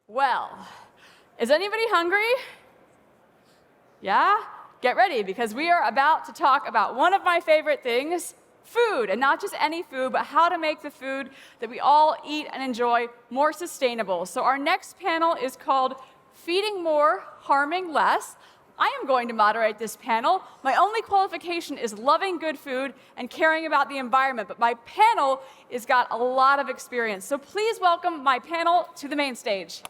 Well, is anybody hungry? Yeah? Get ready, because we are about to talk about one of my favorite things, food. And not just any food, but how to make the food that we all eat and enjoy more sustainable. So our next panel is called Feeding More, Harming Less. I am going to moderate this panel. My only qualification is loving good food and caring about the environment, but my panel has got a lot of experience. So please welcome my panel to the main stage.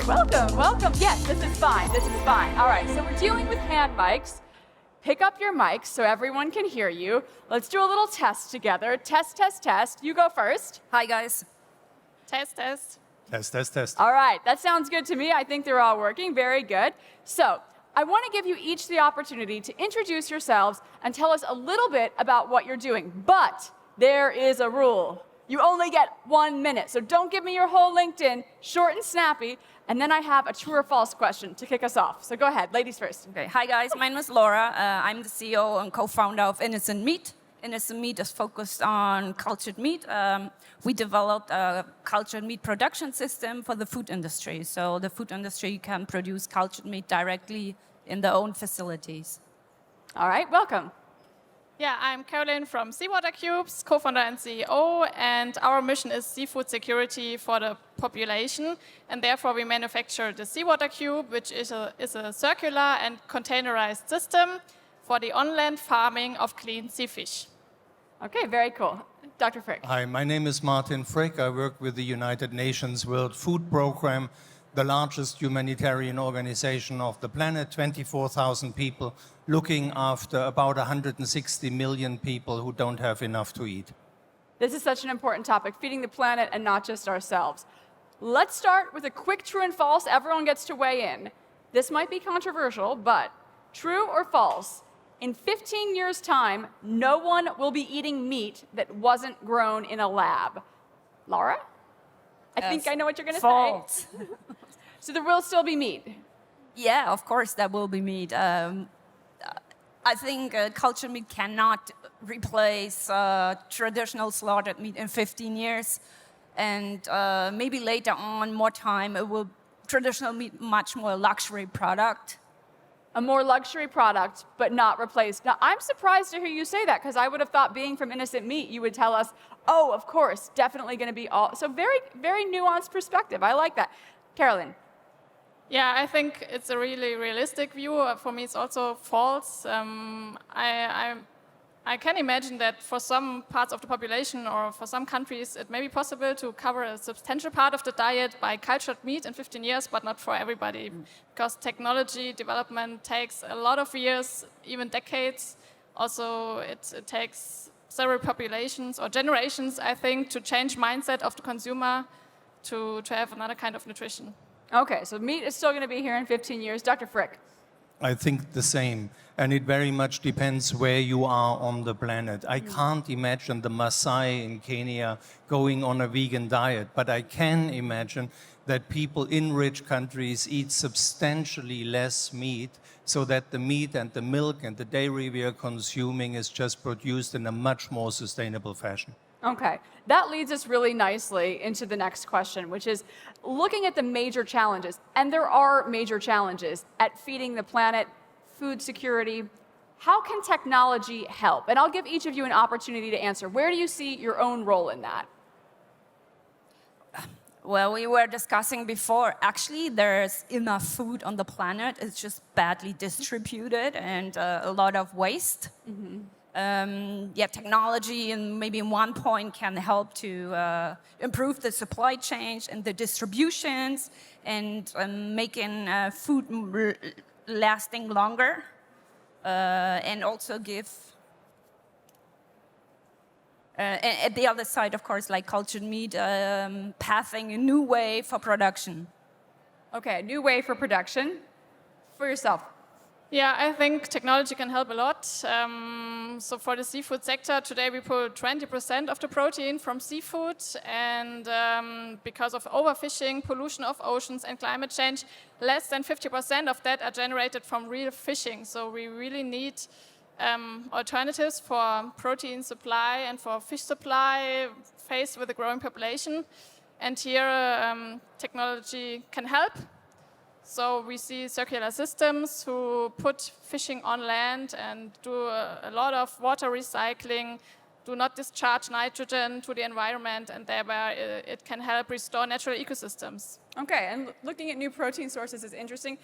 Welcome, welcome. Yes, this is fine, this is fine. All right, so we're dealing with hand mics. Pick up your mics so everyone can hear you. Let's do a little test together. Test, test, test. You go first. Hi, guys. Test, test. Test, test, test. All right, that sounds good to me. I think they're all working. Very good. So I want to give you each the opportunity to introduce yourselves and tell us a little bit about what you're doing. But there is a rule. You only get 1 minute, so don't give me your whole LinkedIn, short and snappy, and then I have a true or false question to kick us off. So go ahead, ladies first. Okay. Hi, guys. My name is Laura. I'm the CEO and co-founder of Innocent Meat. Innocent Meat is focused on cultured meat. We developed a cultured meat production system for the food industry. So the food industry can produce cultured meat directly in their own facilities. All right, welcome. Yeah, I'm Carolin from SEAWATER Cubes, co-founder and CEO, and our mission is seafood security for the population, and therefore we manufacture the SEAWATER Cube, which is a circular and containerized system for the on-land farming of clean sea fish. Okay, very cool. Dr. Frick. Hi, my name is Martin Frick. I work with the United Nations World Food Programme, the largest humanitarian organization of the planet, 24,000 people, looking after about 160 million people who don't have enough to eat. This is such an important topic, feeding the planet and not just ourselves. Let's start with a quick true and false. Everyone gets to weigh in. This might be controversial, but true or false? In 15 years' time, no one will be eating meat that wasn't grown in a lab. Laura? I think I know what you're going to say. False. So there will still be meat? Yeah, of course there will be meat. I think cultured meat cannot replace traditional slaughtered meat in 15 years. And maybe later on, more time, traditional meat much more luxury product. A more luxury product, but not replaced. Now, I'm surprised to hear you say that, because I would have thought, being from Innocent Meat, you would tell us, oh, of course, definitely going to be all. So very, very nuanced perspective. I like that. Carolin. Yeah, I think it's a really realistic view. For me, it's also false. I can imagine that for some parts of the population or for some countries, it may be possible to cover a substantial part of the diet by cultured meat in 15 years, but not for everybody, because technology development takes a lot of years, even decades. Also, it takes several populations or generations, I think, to change mindset of the consumer to have another kind of nutrition. Okay, so meat is still going to be here in 15 years. Dr. Frick. I think the same. And it very much depends where you are on the planet. I can't imagine the Maasai in Kenya going on a vegan diet, but I can imagine that people in rich countries eat substantially less meat, so that the meat and the milk and the dairy we are consuming is just produced in a much more sustainable fashion. Okay, that leads us really nicely into the next question, which is looking at the major challenges, and there are major challenges at feeding the planet, food security. How can technology help? And I'll give each of you an opportunity to answer. Where do you see your own role in that? Well, we were discussing before, actually there's enough food on the planet. It's just badly distributed and a lot of waste. Technology and maybe in one point can help to improve the supply chain and the distributions and making food lasting longer and also give at the other side, of course, like cultured meat, pathing a new way for production. Okay, a new way for production. For yourself. Yeah, I think technology can help a lot. So for the seafood sector, today we pull 20% of the protein from seafood, and because of overfishing, pollution of oceans, and climate change, less than 50% of that are generated from real fishing. So we really need alternatives for protein supply and for fish supply faced with a growing population. And here technology can help. So we see circular systems who put fishing on land and do a lot of water recycling, do not discharge nitrogen to the environment, and thereby it can help restore natural ecosystems. Okay, and looking at new protein sources is interesting.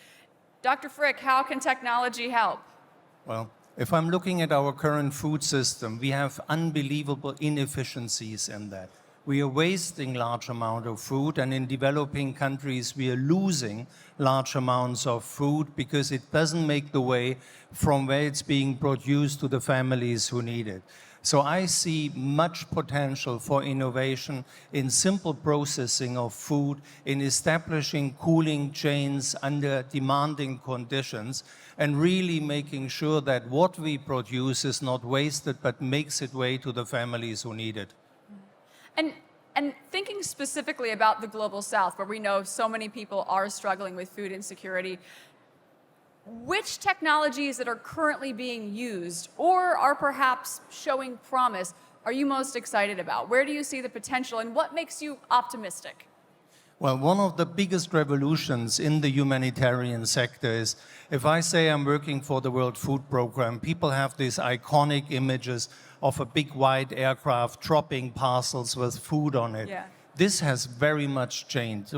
Dr. Frick, how can technology help? Well, if I'm looking at our current food system, we have unbelievable inefficiencies in that. We are wasting large amounts of food, and in developing countries, we are losing large amounts of food because it doesn't make the way from where it's being produced to the families who need it. So I see much potential for innovation in simple processing of food, in establishing cooling chains under demanding conditions, and really making sure that what we produce is not wasted but makes its way to the families who need it. And thinking specifically about the Global South, where we know so many people are struggling with food insecurity, which technologies that are currently being used or are perhaps showing promise are you most excited about? Where do you see the potential, and what makes you optimistic? Well, one of the biggest revolutions in the humanitarian sector is, if I say I'm working for the World Food Programme, people have these iconic images of a big white aircraft dropping parcels with food on it. Yeah. This has very much changed.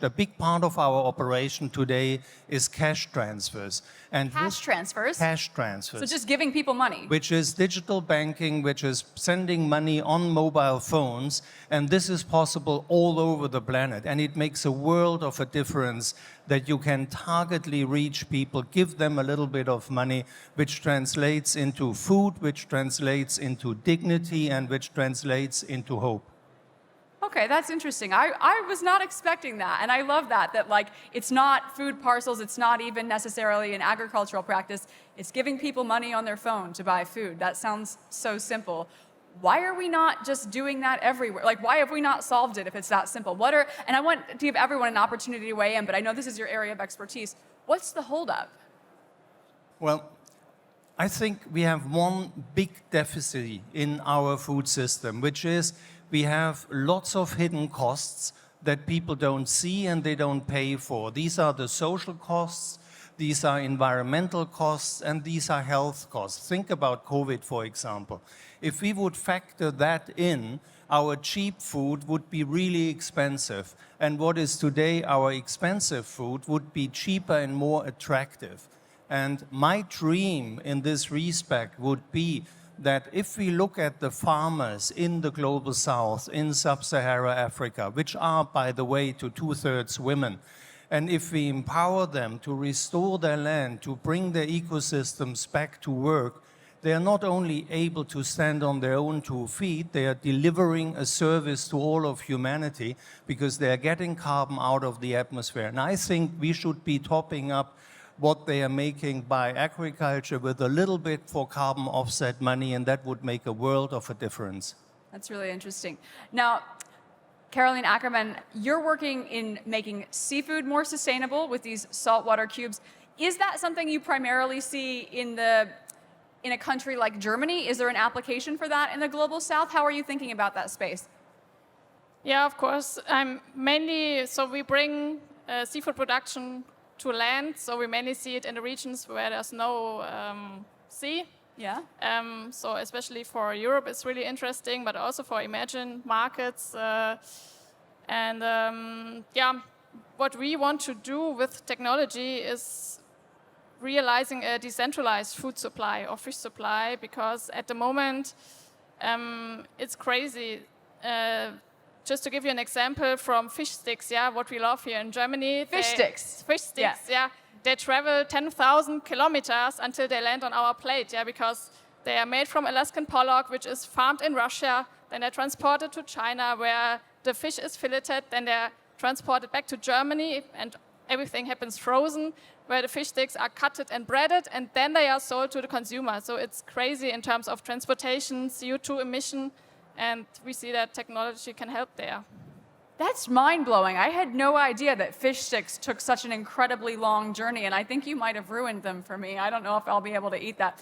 A big part of our operation today is cash transfers. And Cash transfers? Cash transfers. So just giving people money? Which is digital banking, which is sending money on mobile phones, and this is possible all over the planet. And it makes a world of a difference that you can targetedly reach people, give them a little bit of money, which translates into food, which translates into dignity, and which translates into hope. Okay, that's interesting. I was not expecting that, and I love that like it's not food parcels, it's not even necessarily an agricultural practice, it's giving people money on their phone to buy food. That sounds so simple. Why are we not just doing that everywhere? Like, why have we not solved it if it's that simple? And I want to give everyone an opportunity to weigh in, but I know this is your area of expertise. What's the holdup? Well, I think we have one big deficit in our food system, which is we have lots of hidden costs that people don't see and they don't pay for. These are the social costs, these are environmental costs, and these are health costs. Think about COVID, for example. If we would factor that in, our cheap food would be really expensive. And what is today our expensive food would be cheaper and more attractive. And my dream in this respect would be that if we look at the farmers in the Global South, in Sub-Saharan Africa, which are, by the way, to 2/3 women, and if we empower them to restore their land, to bring their ecosystems back to work, they are not only able to stand on their own 2 feet, they are delivering a service to all of humanity because they are getting carbon out of the atmosphere. And I think we should be topping up what they are making by agriculture with a little bit for carbon offset money, and that would make a world of a difference. That's really interesting. Now, Carolin Ackermann, you're working in making seafood more sustainable with these saltwater cubes. Is that something you primarily see in a country like Germany? Is there an application for that in the Global South? How are you thinking about that space? Yeah, of course. So we bring seafood production to land, so we mainly see it in the regions where there's no sea. Yeah. So especially for Europe, it's really interesting, but also for emerging markets. What we want to do with technology is realizing a decentralized food supply or fish supply, because at the moment it's crazy. Just to give you an example from fish sticks, what we love here in Germany. Fish sticks, They travel 10,000 kilometers until they land on our plate, because they are made from Alaskan pollock, which is farmed in Russia. Then they're transported to China, where the fish is filleted. Then they're transported back to Germany, and everything happens frozen, where the fish sticks are cutted and breaded, and then they are sold to the consumer. So it's crazy in terms of transportation, CO2 emission, and we see that technology can help there. That's mind-blowing. I had no idea that fish sticks took such an incredibly long journey, and I think you might have ruined them for me. I don't know if I'll be able to eat that.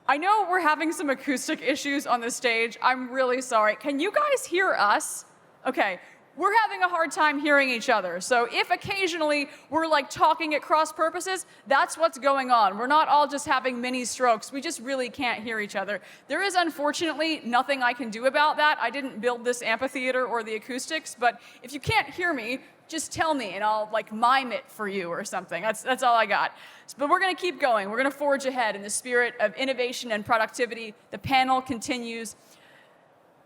I know we're having some acoustic issues on the stage. I'm really sorry. Can you guys hear us? Okay. We're having a hard time hearing each other. So if occasionally we're like talking at cross purposes, that's what's going on. We're not all just having mini strokes. We just really can't hear each other. There is unfortunately nothing I can do about that. I didn't build this amphitheater or the acoustics, but if you can't hear me, just tell me and I'll like mime it for you or something. That's all I got. But we're gonna keep going. We're gonna forge ahead in the spirit of innovation and productivity. The panel continues.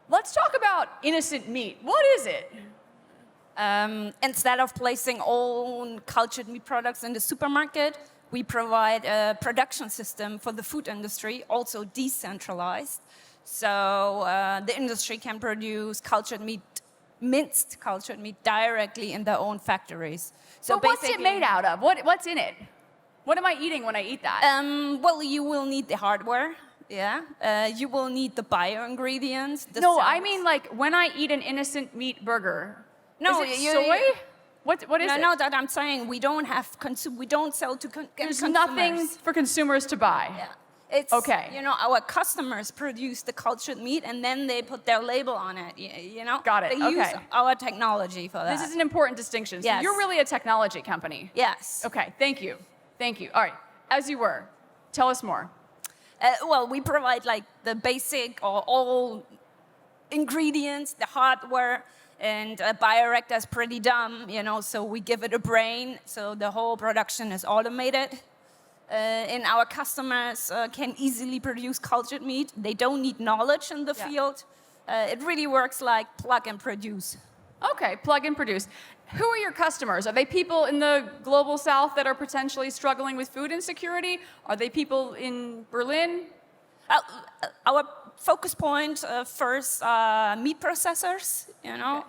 Let's talk about innocent meat. What is it? Instead of placing all cultured meat products in the supermarket, we provide a production system for the food industry, also decentralized. So the industry can produce cultured meat, minced cultured meat, directly in their own factories. So but what's it made out of? What's in it? What am I eating when I eat that? Well, you will need the hardware. Yeah, you will need the bio ingredients. No, I mean like when I eat an innocent meat burger. No, is it soy? What is it? No, that I'm saying we don't have we don't sell to There's consumers. nothing for consumers to buy. Yeah. It's, okay. You know, our customers produce the cultured meat and then they put their label on it, you know? Got it, They use our technology for that. This is an important distinction. So yes. you're really a technology company. Yes. Okay, thank you. Thank you. All right, as you were, tell us more. Well, we provide like the basic or all ingredients, the hardware, and a bioreactor is pretty dumb, you know, so we give it a brain, so the whole production is automated. And our customers can easily produce cultured meat. They don't need knowledge in the field. It really works like plug and produce. Okay, plug and produce. Who are your customers? Are they people in the global south that are potentially struggling with food insecurity? Are they people in Berlin? Our focus point first meat processors, you know,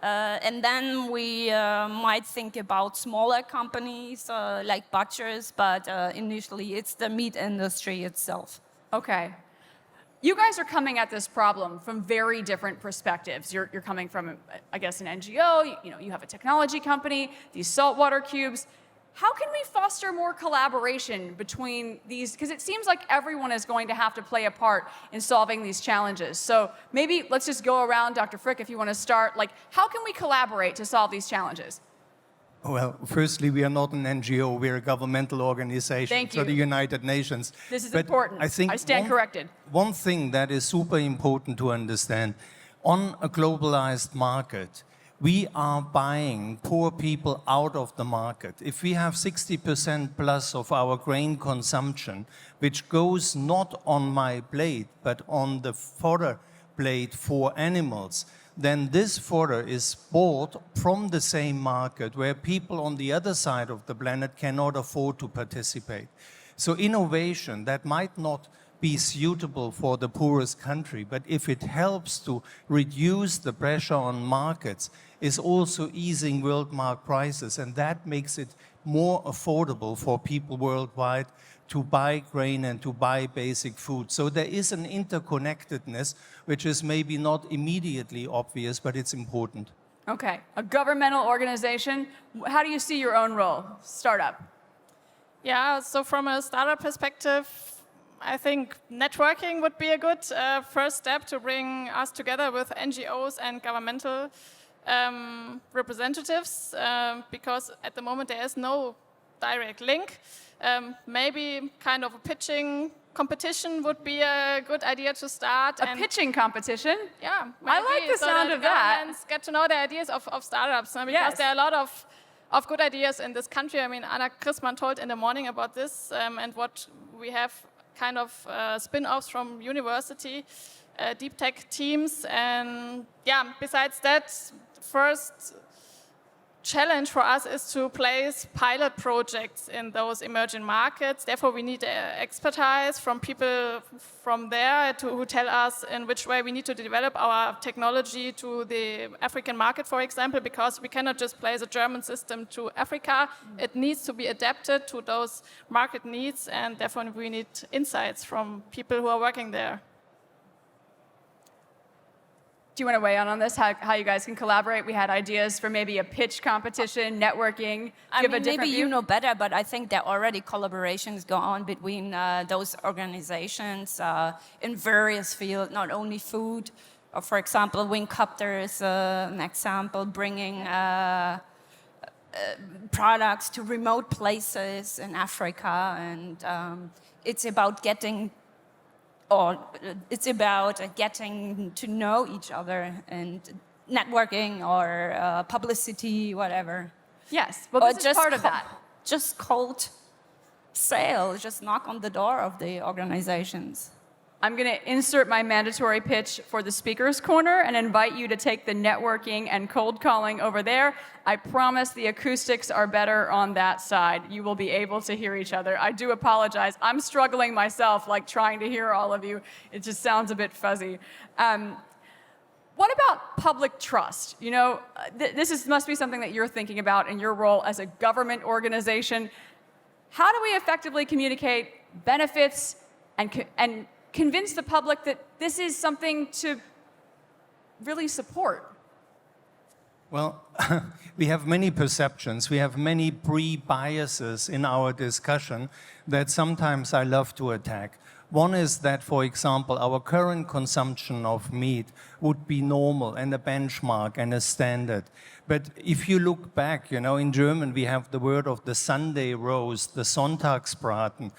and then we might think about smaller companies like butchers, but initially it's the meat industry itself. Okay. You guys are coming at this problem from very different perspectives. You're coming from, I guess, an NGO, you have a technology company, these saltwater cubes. How can we foster more collaboration between these? Because it seems like everyone is going to have to play a part in solving these challenges. So maybe let's just go around, Dr. Frick, if you want to start. Like, how can we collaborate to solve these challenges? Well, firstly, we are not an NGO, we're a governmental organization. Thank you. So the United Nations. This is But important. I stand corrected. One thing that is super important to understand, on a globalized market, we are buying poor people out of the market. If we have 60% plus of our grain consumption, which goes not on my plate, but on the fodder plate for animals, then this fodder is bought from the same market where people on the other side of the planet cannot afford to participate. So innovation that might not be suitable for the poorest country, but if it helps to reduce the pressure on markets, is also easing world market prices, and that makes it more affordable for people worldwide to buy grain and to buy basic food. So there is an interconnectedness, which is maybe not immediately obvious, but it's important. Okay, a governmental organization. How do you see your own role? Startup. Yeah, so from a startup perspective, I think networking would be a good first step to bring us together with NGOs and governmental representatives, because at the moment there is no direct link. Maybe kind of a pitching competition would be a good idea to start. A pitching competition? Yeah. I like the sound of that. Governments get to know the ideas of startups, because there are a lot of good ideas in this country. I mean, Ackermann told in the morning about this, and what we have kind of spin-offs from university, deep tech teams. And yeah, besides that, first challenge for us is to place pilot projects in those emerging markets. Therefore, we need expertise from people from there who tell us in which way we need to develop our technology to the African market, for example, because we cannot just place a German system to Africa. It needs to be adapted to those market needs, and therefore we need insights from people who are working there. Do you want to weigh in on this? How you guys can collaborate? We had ideas for maybe a pitch competition, networking. I Give mean, a different maybe view? you know better, but I think there are already collaborations go on between those organizations in various fields, not only food. Or for example, Wingcopter is an example, bringing products to remote places in Africa, and it's about getting to know each other and networking or publicity, whatever. Yes. Well, Or this is part of that. Just cold sales, just knock on the door of the organizations. I'm going to insert my mandatory pitch for the speaker's corner and invite you to take the networking and cold calling over there. I promise the acoustics are better on that side. You will be able to hear each other. I do apologize. I'm struggling myself, like trying to hear all of you. It just sounds a bit fuzzy. What about public trust? You know, must be something that you're thinking about in your role as a government organization. How do we effectively communicate benefits and convince the public that this is something to really support? Well, we have many perceptions. We have many pre-biases in our discussion that sometimes I love to attack. One is that, for example, our current consumption of meat would be normal and a benchmark and a standard. But if you look back, you know, in German we have the word of the Sunday roast, the Sonntagsbraten.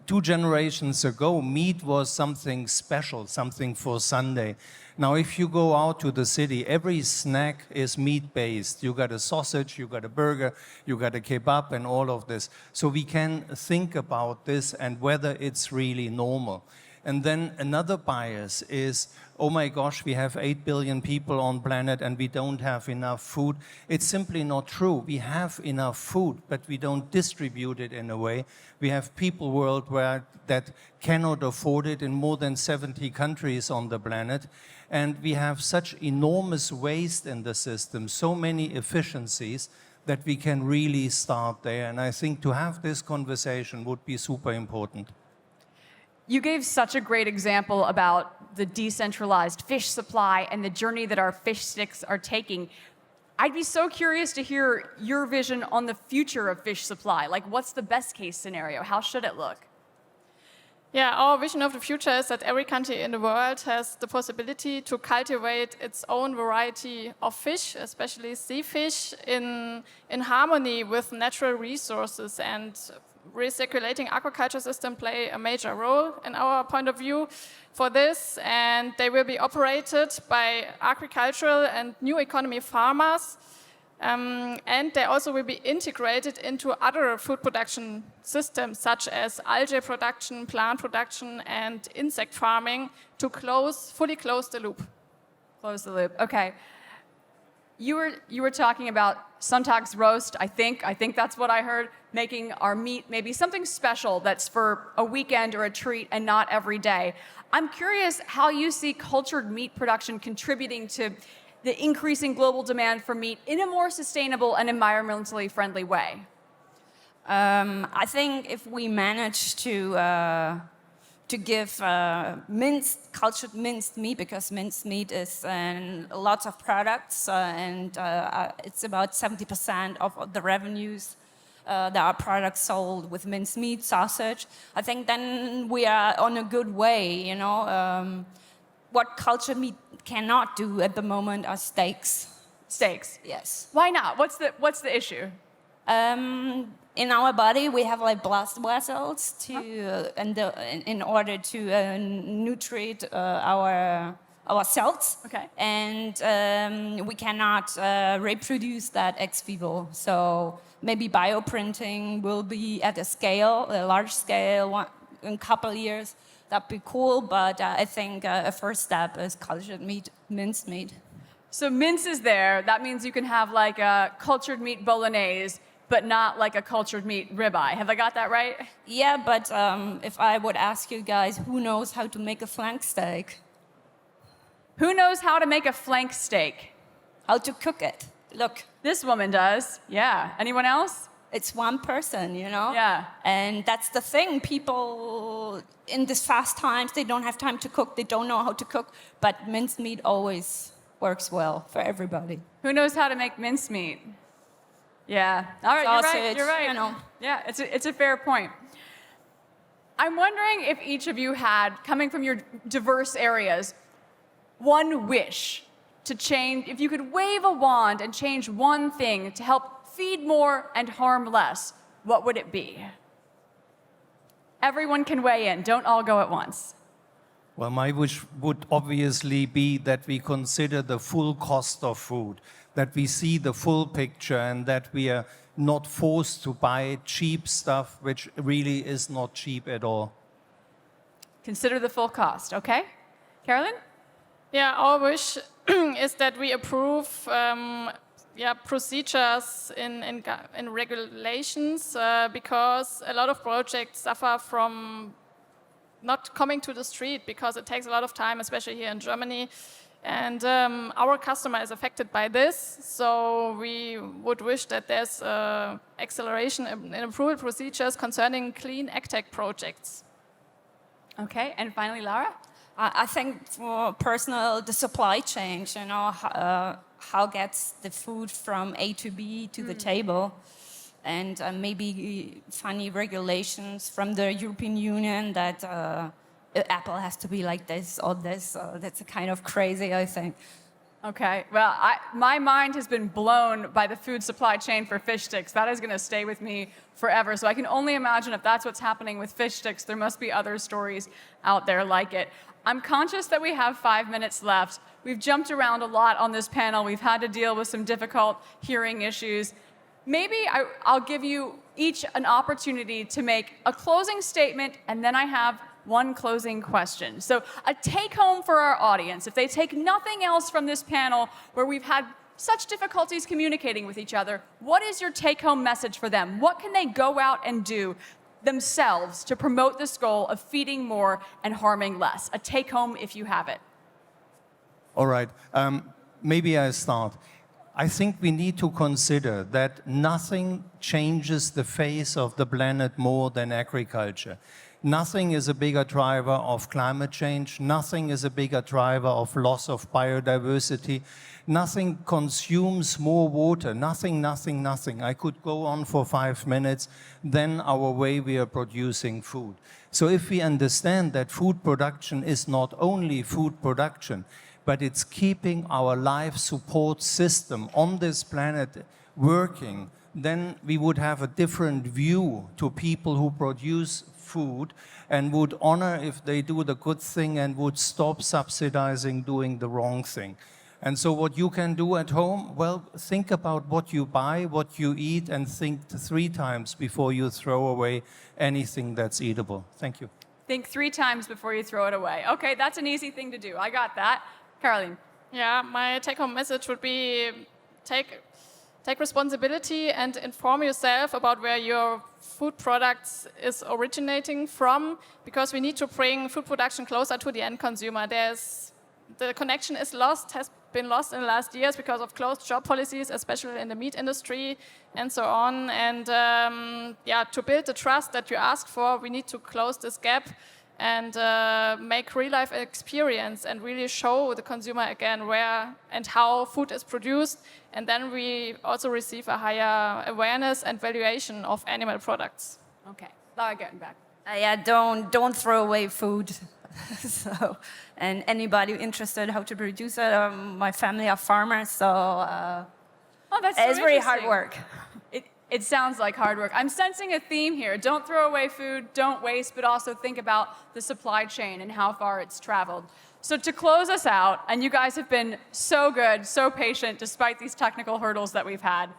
2 generations ago, meat was something special, something for Sunday. Now, if you go out to the city, every snack is meat-based. You got a sausage, you got a burger, you got a kebab, and all of this. So we can think about this and whether it's really normal. And then another bias is, oh my gosh, we have 8 billion people on planet and we don't have enough food. It's simply not true. We have enough food, but we don't distribute it in a way. We have people worldwide that cannot afford it in more than 70 countries on the planet. And we have such enormous waste in the system, so many efficiencies, that we can really start there. And I think to have this conversation would be super important. You gave such a great example about the decentralized fish supply and the journey that our fish sticks are taking. I'd be so curious to hear your vision on the future of fish supply. Like, what's the best case scenario? How should it look? Yeah, our vision of the future is that every country in the world has the possibility to cultivate its own variety of fish, especially sea fish, in harmony with natural resources. And recirculating aquaculture systems play a major role in our point of view for this. And they will be operated by agricultural and new economy farmers. And they also will be integrated into other food production systems, such as algae production, plant production, and insect farming, to fully close the loop. Close the loop. Okay. You were talking about Sonntagsroast, I think that's what I heard, making our meat maybe something special that's for a weekend or a treat and not every day. I'm curious how you see cultured meat production contributing to the increasing global demand for meat in a more sustainable and environmentally friendly way. I think if we manage to give cultured minced meat, because minced meat is in lots of products, and it's about 70% of the revenues. There are products sold with minced meat, sausage. I think then we are on a good way, you know. What cultured meat cannot do at the moment are steaks. Steaks? Yes. Why not? What's the issue? In our body, we have like blood vessels in order to nutrite our cells. Okay. And we cannot reproduce that ex vivo. So maybe bioprinting will be at a large scale, in a couple of years. That'd be cool, but I think a first step is cultured meat, minced meat. So mince is there. That means you can have like a cultured meat bolognese, but not like a cultured meat ribeye. Have I got that right? Yeah, but if I would ask you guys, who knows how to make a flank steak? Who knows how to make a flank steak? How to cook it? Look. This woman does. Yeah. Anyone else? It's one person, you know? Yeah. And that's the thing. People in these fast times, they don't have time to cook. They don't know how to cook. But mincemeat always works well for everybody. Who knows how to make mincemeat? Yeah. All right, you're right. Sausage, You're right. you know. Yeah, it's a fair point. I'm wondering if each of you had, coming from your diverse areas, one wish to change, if you could wave a wand and change one thing to help feed more and harm less, what would it be? Everyone can weigh in. Don't all go at once. Well, my wish would obviously be that we consider the full cost of food, that we see the full picture, and that we are not forced to buy cheap stuff, which really is not cheap at all. Consider the full cost, okay? Carolin? Yeah, our wish is that we approve procedures in regulations because a lot of projects suffer from not coming to the street because it takes a lot of time, especially here in Germany. And our customer is affected by this, so we would wish that there's acceleration in approval procedures concerning clean AgTech projects. Okay, and finally, Lara? I think for personal, the supply chain, you know, how gets the food from A to B to the table, and maybe funny regulations from the European Union that Apple has to be like this or this. That's kind of crazy, I think. Okay, well, my mind has been blown by the food supply chain for fish sticks. That is going to stay with me forever. So I can only imagine if that's what's happening with fish sticks, there must be other stories out there like it. I'm conscious that we have 5 minutes left. We've jumped around a lot on this panel. We've had to deal with some difficult hearing issues. Maybe I'll give you each an opportunity to make a closing statement, and then I have one closing question. So a take-home for our audience, if they take nothing else from this panel where we've had such difficulties communicating with each other, what is your take-home message for them? What can they go out and do themselves to promote this goal of feeding more and harming less? A take-home if you have it. All right, maybe I start. I think we need to consider that nothing changes the face of the planet more than agriculture. Nothing is a bigger driver of climate change. Nothing is a bigger driver of loss of biodiversity. Nothing consumes more water. Nothing. I could go on for 5 minutes than our way we are producing food. So if we understand that food production is not only food production, but it's keeping our life support system on this planet working, then we would have a different view to people who produce food and would honor if they do the good thing and would stop subsidizing doing the wrong thing. And so what you can do at home, well, think about what you buy, what you eat, and think 3 times before you throw away anything that's eatable. Thank you. Think 3 times before you throw it away. Okay, that's an easy thing to do. I got that. Carolin. Yeah, my take-home message would be take responsibility and inform yourself about where your food products is originating from, because we need to bring food production closer to the end consumer. The connection is lost, has been lost in the last years because of closed job policies, especially in the meat industry and so on. And to build the trust that you asked for, we need to close this gap and make real-life experience and really show the consumer again where and how food is produced. And then we also receive a higher awareness and valuation of animal products. Okay, Lara Gertenbach. Don't throw away food. So, and anybody interested how to produce it, my family are farmers, so that's so it's very hard interesting. work. It sounds like hard work. I'm sensing a theme here. Don't throw away food, don't waste, but also think about the supply chain and how far it's traveled. So to close us out, and you guys have been so good, so patient, despite these technical hurdles that we've had,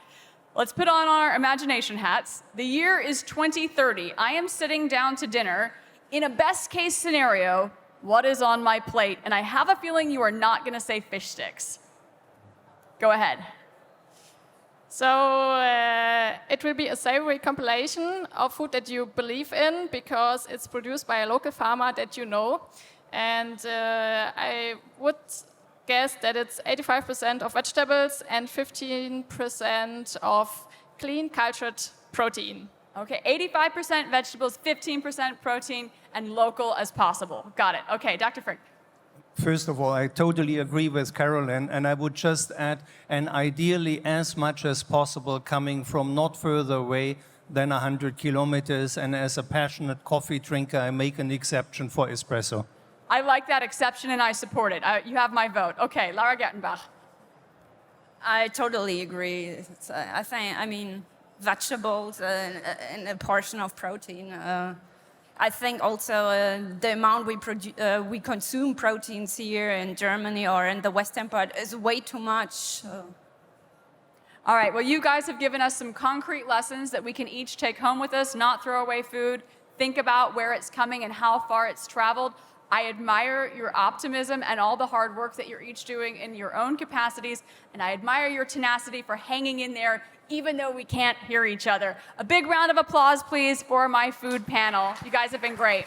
let's put on our imagination hats. The year is 2030. I am sitting down to dinner. In a best case scenario, what is on my plate? And I have a feeling you are not going to say fish sticks. Go ahead. So it will be a savory compilation of food that you believe in because it's produced by a local farmer that you know. And I would guess that it's 85% of vegetables and 15% of clean cultured protein. Okay, 85% vegetables, 15% protein, and local as possible. Got it. Okay, Dr. Frick. First of all, I totally agree with Carolin, and I would just add, and ideally as much as possible coming from not further away than 100 kilometers, and as a passionate coffee drinker, I make an exception for espresso. I like that exception and I support it. You have my vote. Okay, Lara Gertenbach. I totally agree. I mean, vegetables and a portion of protein. I think also the amount we consume proteins here in Germany or in the western part is way too much. All right, well, you guys have given us some concrete lessons that we can each take home with us, not throw away food, think about where it's coming and how far it's traveled. I admire your optimism and all the hard work that you're each doing in your own capacities, and I admire your tenacity for hanging in there even though we can't hear each other. A big round of applause, please, for my food panel. You guys have been great.